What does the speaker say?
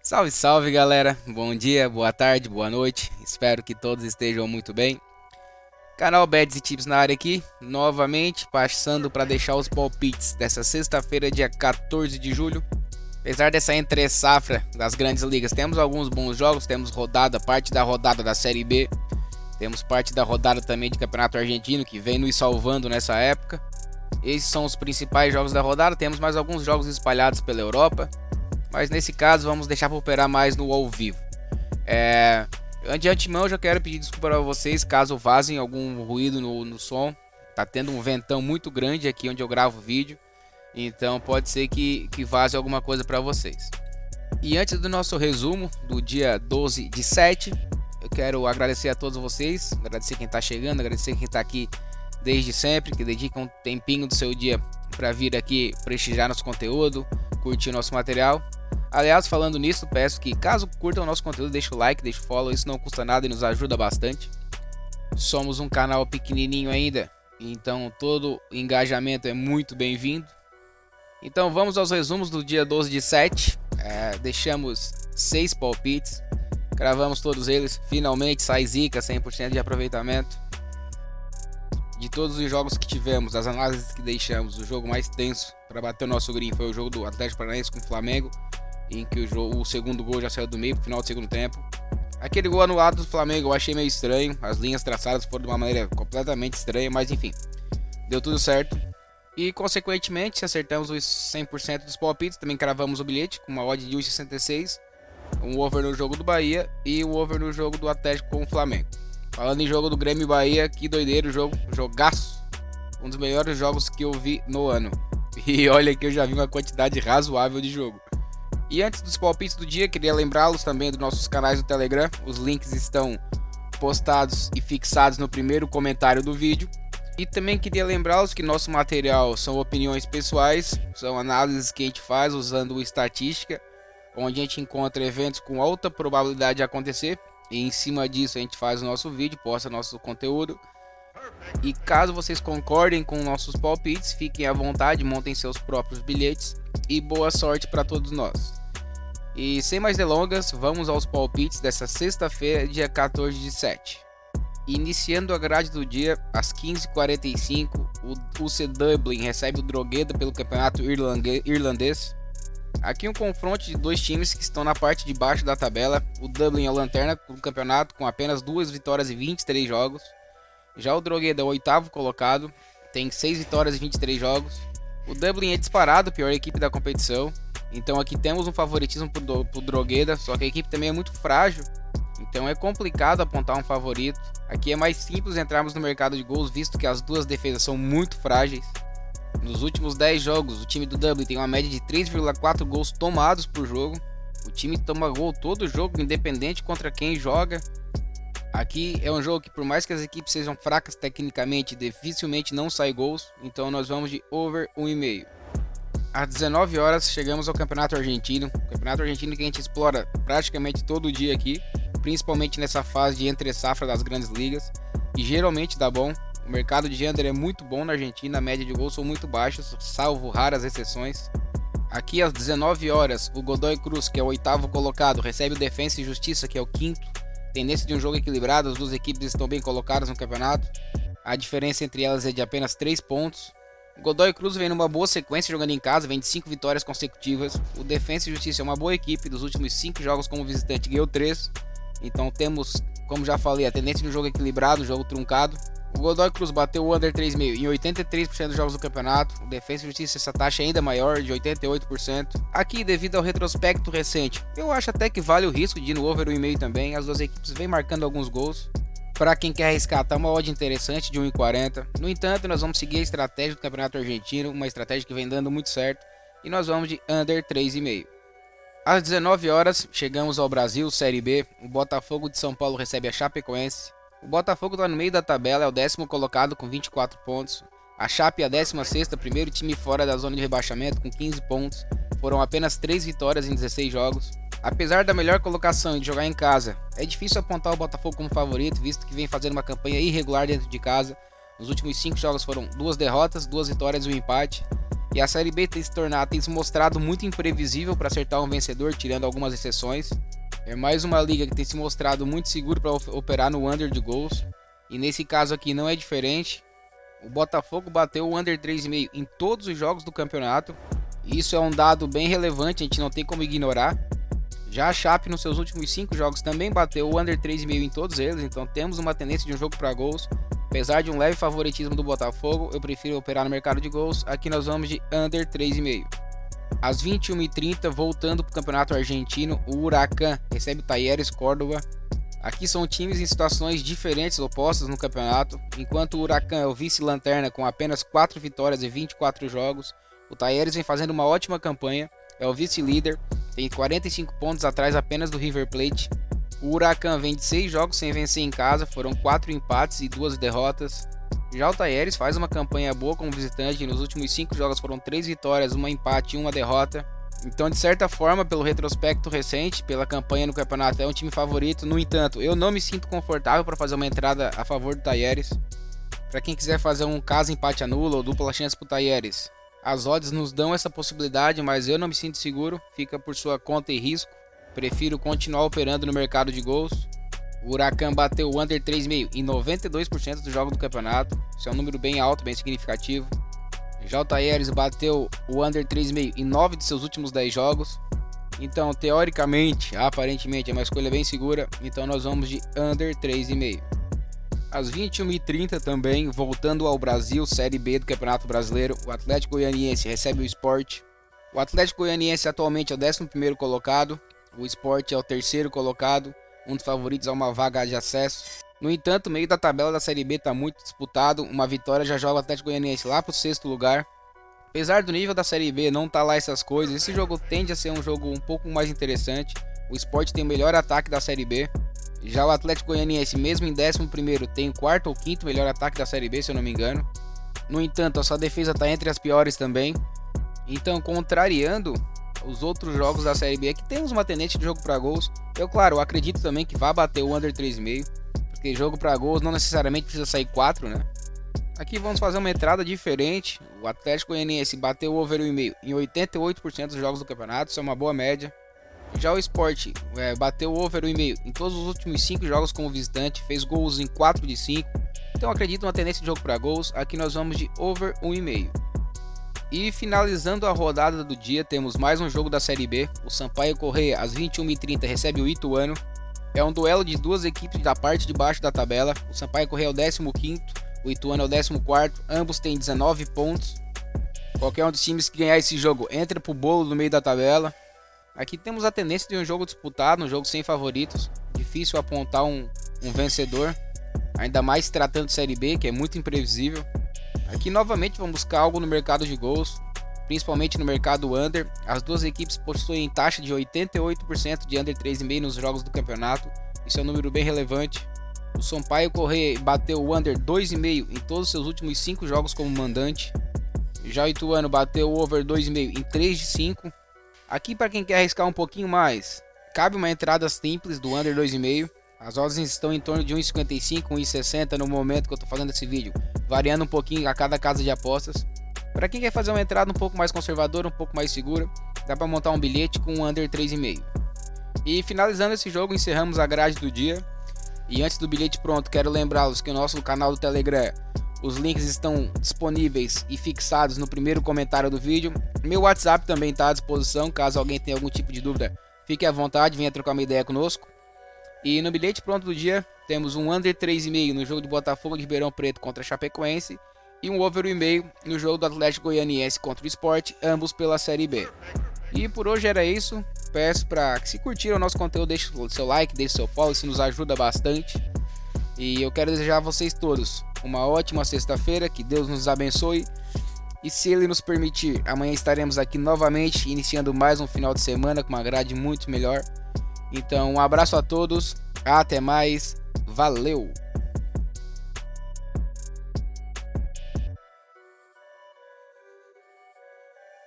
Salve, salve galera! Bom dia, boa tarde, boa noite. Espero que todos estejam muito bem. Canal Bets e Tips na área aqui, novamente passando para deixar os palpites dessa sexta-feira, dia 14 de julho. Apesar dessa entre-safra das grandes ligas, temos alguns bons jogos, temos parte da rodada da Série B, temos parte da rodada também de Campeonato Argentino que vem nos salvando nessa época. Esses são os principais jogos da rodada, temos mais alguns jogos espalhados pela Europa. Mas nesse caso vamos deixar para operar mais no ao vivo. De antemão eu já quero pedir desculpa para vocês caso vazem algum ruído no som. Tá tendo um ventão muito grande aqui onde eu gravo o vídeo. Então pode ser que vaze alguma coisa para vocês. E antes do nosso resumo do dia 12 de 7, eu quero agradecer a todos vocês. Agradecer quem está chegando, agradecer quem está aqui desde sempre, que dedica um tempinho do seu dia para vir aqui prestigiar nosso conteúdo, curtir nosso material. Aliás, falando nisso, peço que caso curtam o nosso conteúdo, deixe o like, deixe o follow, isso não custa nada e nos ajuda bastante. Somos um canal pequenininho ainda, então todo engajamento é muito bem-vindo. Então vamos aos resumos do dia 12 de 7, deixamos 6 palpites, cravamos todos eles, finalmente sai zica, 100% de aproveitamento. De todos os jogos que tivemos, as análises que deixamos, o jogo mais tenso para bater o nosso green foi o jogo do Atlético Paranaense com o Flamengo, em que o segundo gol já saiu do meio pro final do segundo tempo. Aquele gol anulado do Flamengo eu achei meio estranho, as linhas traçadas foram de uma maneira completamente estranha, mas enfim, deu tudo certo. E consequentemente, se acertamos os 100% dos palpites, também cravamos o bilhete com uma odd de 1,66, um over no jogo do Bahia e o over no jogo do Atlético com o Flamengo. Falando em jogo do Grêmio e Bahia, que doideira o jogo, jogaço, um dos melhores jogos que eu vi no ano. E olha que eu já vi uma quantidade razoável de jogo. E antes dos palpites do dia, queria lembrá-los também dos nossos canais do Telegram. Os links estão postados e fixados no primeiro comentário do vídeo. E também queria lembrá-los que nosso material são opiniões pessoais, são análises que a gente faz usando estatística, onde a gente encontra eventos com alta probabilidade de acontecer. E em cima disso a gente faz o nosso vídeo, posta nosso conteúdo. E caso vocês concordem com nossos palpites, fiquem à vontade, montem seus próprios bilhetes. E boa sorte para todos nós. E sem mais delongas, vamos aos palpites dessa sexta-feira, dia 14 de 7. Iniciando a grade do dia, às 15h45, o UC Dublin recebe o Drogheda pelo campeonato irlandês. Aqui um confronto de dois times que estão na parte de baixo da tabela. O Dublin é a lanterna do campeonato com apenas 2 vitórias e 23 jogos. Já o Drogheda é o oitavo colocado, tem 6 vitórias e 23 jogos. O Dublin é disparado a pior equipe da competição. Então aqui temos um favoritismo pro Drogheda, só que a equipe também é muito frágil, então é complicado apontar um favorito. Aqui é mais simples entrarmos no mercado de gols, visto que as duas defesas são muito frágeis. Nos últimos 10 jogos, o time do Dublin tem uma média de 3,4 gols tomados por jogo. O time toma gol todo jogo, independente contra quem joga. Aqui é um jogo que, por mais que as equipes sejam fracas tecnicamente, dificilmente não sai gols, então nós vamos de over 1,5. Às 19 horas chegamos ao Campeonato Argentino. Campeonato Argentino que a gente explora praticamente todo dia aqui, principalmente nessa fase de entre-safra das grandes ligas, e geralmente dá bom. O mercado de under é muito bom na Argentina, a média de gols são muito baixas, salvo raras exceções. Aqui às 19 horas, o Godoy Cruz, que é o oitavo colocado, recebe o Defensa e Justiça, que é o quinto. Tendência de um jogo equilibrado, as duas equipes estão bem colocadas no campeonato. A diferença entre elas é de apenas 3 pontos. O Godoy Cruz vem numa boa sequência jogando em casa, vem de 5 vitórias consecutivas. O Defensa e Justiça é uma boa equipe, dos últimos 5 jogos como visitante ganhou 3. Então temos, como já falei, a tendência de um jogo equilibrado, um jogo truncado. O Godoy Cruz bateu o under 3,5 em 83% dos jogos do campeonato. O Defensa e Justiça, essa taxa é ainda maior, de 88%. Aqui, devido ao retrospecto recente, eu acho até que vale o risco de ir no over 1,5 também. As duas equipes vêm marcando alguns gols. Para quem quer arriscar, tá uma odd interessante de 1,40. No entanto, nós vamos seguir a estratégia do Campeonato Argentino, uma estratégia que vem dando muito certo, e nós vamos de under 3,5. Às 19 horas, chegamos ao Brasil, Série B. O Botafogo de São Paulo recebe a Chapecoense. O Botafogo está no meio da tabela, é o 10º colocado com 24 pontos. A Chape é a 16ª, primeiro time fora da zona de rebaixamento com 15 pontos. Foram apenas 3 vitórias em 16 jogos. Apesar da melhor colocação e de jogar em casa, é difícil apontar o Botafogo como favorito, visto que vem fazendo uma campanha irregular dentro de casa. Nos últimos 5 jogos foram 2 derrotas, 2 vitórias e um empate. E a Série B tem se mostrado muito imprevisível para acertar um vencedor, tirando algumas exceções. É mais uma liga que tem se mostrado muito seguro para operar no under de gols. E nesse caso aqui não é diferente. O Botafogo bateu o under 3,5 em todos os jogos do campeonato. Isso é um dado bem relevante, a gente não tem como ignorar. Já a Chape nos seus últimos 5 jogos também bateu o under 3,5 em todos eles. Então temos uma tendência de um jogo para gols. Apesar de um leve favoritismo do Botafogo, eu prefiro operar no mercado de gols. Aqui nós vamos de under 3,5. Às 21h30, voltando para o campeonato argentino, o Huracan recebe o Talleres Córdoba. Aqui são times em situações diferentes, opostas no campeonato. Enquanto o Huracan é o vice-lanterna com apenas 4 vitórias e 24 jogos, o Talleres vem fazendo uma ótima campanha, é o vice-líder, tem 45 pontos atrás apenas do River Plate. O Huracan vem de 6 jogos sem vencer em casa, foram 4 empates e 2 derrotas. Já o Talleres faz uma campanha boa como visitante, nos últimos 5 jogos foram 3 vitórias, 1 empate e 1 derrota. Então, de certa forma, pelo retrospecto recente, pela campanha no campeonato, é um time favorito. No entanto, eu não me sinto confortável para fazer uma entrada a favor do Talleres. Para quem quiser fazer um caso empate anula ou dupla chance para o Talleres, as odds nos dão essa possibilidade, mas eu não me sinto seguro, fica por sua conta e risco. Prefiro continuar operando no mercado de gols. O Huracan bateu o under 3,5 em 92% dos jogos do campeonato. Isso é um número bem alto, bem significativo. Já o Talleres bateu o under 3,5 em 9 de seus últimos 10 jogos. Então, teoricamente, aparentemente, é uma escolha bem segura. Então, nós vamos de under 3,5. Às 21h30 também, voltando ao Brasil, Série B do Campeonato Brasileiro, o Atlético Goianiense recebe o Sport. O Atlético Goianiense atualmente é o 11º colocado. O Sport é o 3º colocado, um dos favoritos a uma vaga de acesso. No entanto, o meio da tabela da Série B está muito disputado, uma vitória já joga o Atlético Goianiense lá para o 6º lugar. Apesar do nível da Série B não estar lá essas coisas, esse jogo tende a ser um jogo um pouco mais interessante. O Sport tem o melhor ataque da Série B. Já o Atlético Goianiense, mesmo em 11º, tem o 4º ou 5º melhor ataque da Série B, se eu não me engano. No entanto, a sua defesa está entre as piores também. Então, contrariando os outros jogos da Série B, que temos uma tendência de jogo para gols. Eu acredito também que vai bater o under 3,5, porque jogo para gols não necessariamente precisa sair 4, né? Aqui vamos fazer uma entrada diferente. O Atlético Goianiense bateu o over 1,5 em 88% dos jogos do campeonato, isso é uma boa média. Já o Sport bateu o over 1,5 em todos os últimos 5 jogos como visitante, fez gols em 4 de 5. Então acredito uma tendência de jogo para gols. Aqui nós vamos de over 1,5. E finalizando a rodada do dia, temos mais um jogo da Série B. O Sampaio Corrêa, às 21h30, recebe o Ituano. É um duelo de duas equipes da parte de baixo da tabela. O Sampaio Corrêa é o 15º, o Ituano é o 14º. Ambos têm 19 pontos. Qualquer um dos times que ganhar esse jogo entra pro bolo no meio da tabela. Aqui temos a tendência de um jogo disputado, um jogo sem favoritos. Difícil apontar um vencedor, ainda mais tratando de Série B, que é muito imprevisível. Aqui novamente vamos buscar algo no mercado de gols, principalmente no mercado under. As duas equipes possuem taxa de 88% de under 3,5 nos jogos do campeonato. Isso é um número bem relevante. O Sampaio Corrêa bateu o under 2,5 em todos os seus últimos 5 jogos como mandante. Já o Ituano bateu o over 2,5 em 3 de 5. Aqui, para quem quer arriscar um pouquinho mais, cabe uma entrada simples do under 2,5. As odds estão em torno de 1,55, 1,60 no momento que eu estou fazendo esse vídeo, variando um pouquinho a cada casa de apostas. Para quem quer fazer uma entrada um pouco mais conservadora, um pouco mais segura, dá para montar um bilhete com um under 3,5. E finalizando esse jogo, encerramos a grade do dia. E antes do bilhete pronto, quero lembrá-los que o nosso canal do Telegram, os links estão disponíveis e fixados no primeiro comentário do vídeo. Meu WhatsApp também está à disposição, caso alguém tenha algum tipo de dúvida, fique à vontade, venha trocar uma ideia conosco. E no bilhete pronto do dia, temos um under 3,5 no jogo do Botafogo de Ribeirão Preto contra a Chapecoense e um over 1,5 no jogo do Atlético Goianiense contra o Sport, ambos pela Série B. E por hoje era isso. Peço para que, se curtiram o nosso conteúdo, deixe o seu like, deixe o seu follow, isso nos ajuda bastante. E eu quero desejar a vocês todos uma ótima sexta-feira, que Deus nos abençoe. E se Ele nos permitir, amanhã estaremos aqui novamente, iniciando mais um final de semana com uma grade muito melhor. Então, um abraço a todos, até mais, valeu!